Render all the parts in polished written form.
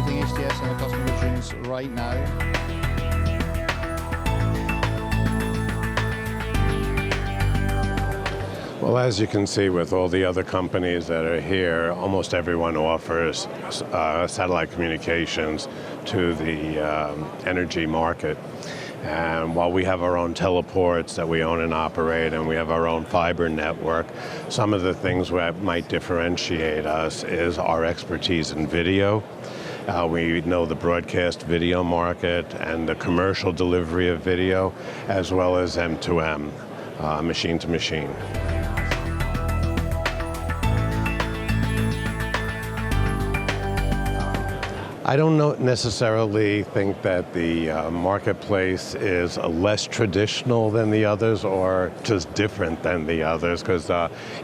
using HTS in our customer machines right now. Well, as you can see with all the other companies that are here, almost everyone offers satellite communications to the energy market. And while we have our own teleports that we own and operate, and we have our own fiber network, some of the things that might differentiate us is our expertise in video. We know the broadcast video market and the commercial delivery of video, as well as M2M, machine to machine. I don't necessarily think that the marketplace is less traditional than the others or just different than the others, because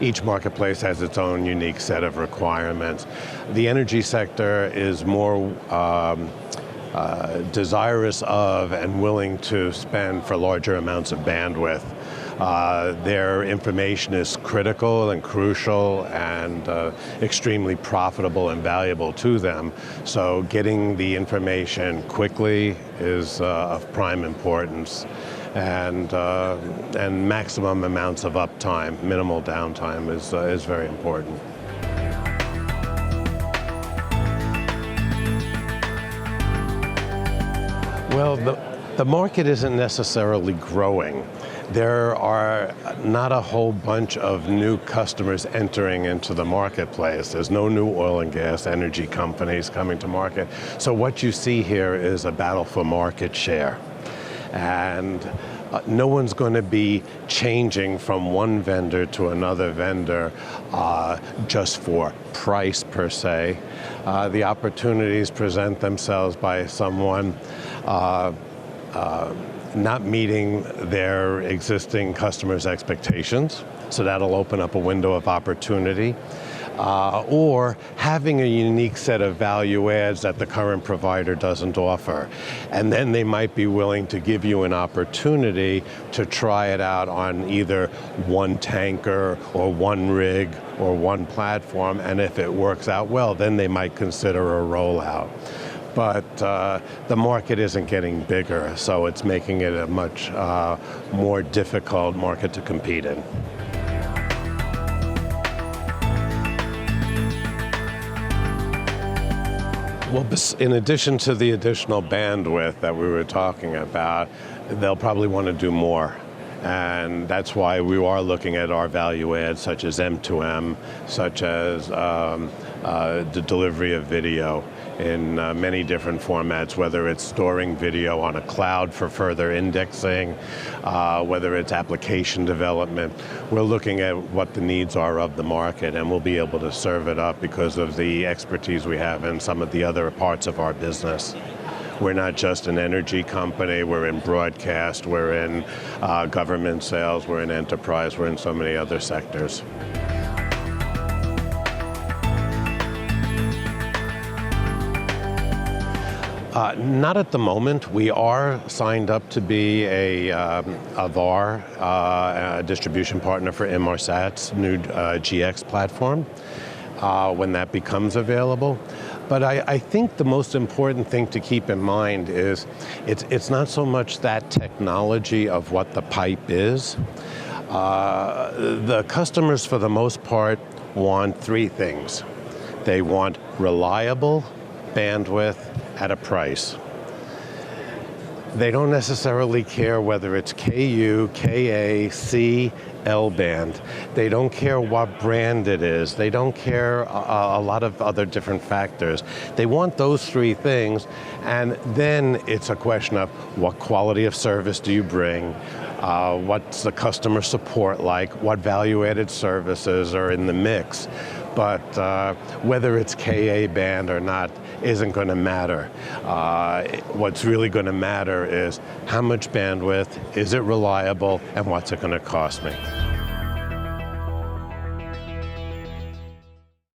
each marketplace has its own unique set of requirements. The energy sector is more desirous of and willing to spend for larger amounts of bandwidth. Their information is critical and crucial and extremely profitable and valuable to them. So getting the information quickly is of prime importance, and maximum amounts of uptime, minimal downtime is very important. Well, the market isn't necessarily growing. There are not a whole bunch of new customers entering into the marketplace. There's no new oil and gas energy companies coming to market. So what you see here is a battle for market share. And no one's going to be changing from one vendor to another vendor just for price per se. The opportunities present themselves by someone not meeting their existing customers' expectations, so that'll open up a window of opportunity, or having a unique set of value adds that the current provider doesn't offer. And then they might be willing to give you an opportunity to try it out on either one tanker or one rig or one platform, and if it works out well, then they might consider a rollout. But the market isn't getting bigger, so it's making it a much more difficult market to compete in. Well, in addition to the additional bandwidth that we were talking about, they'll probably want to do more. And that's why we are looking at our value adds, such as M2M, such as the delivery of video in many different formats, whether it's storing video on a cloud for further indexing, whether it's application development. We're looking at what the needs are of the market, and we'll be able to serve it up because of the expertise we have in some of the other parts of our business. We're not just an energy company, we're in broadcast, we're in government sales, we're in enterprise, we're in so many other sectors. Not at the moment. We are signed up to be a VAR, a distribution partner for Inmarsat's new GX platform when that becomes available. But I think the most important thing to keep in mind is it's not so much that technology of what the pipe is. The customers, for the most part, want three things. They want reliable bandwidth at a price. They don't necessarily care whether it's KU, KA, C, L band. They don't care what brand it is. They don't care a lot of other different factors. They want those three things, and then it's a question of what quality of service do you bring, what's the customer support like, what value-added services are in the mix. But whether it's KA band or not isn't going to matter. What's really going to matter is how much bandwidth, is it reliable, and what's it going to cost me?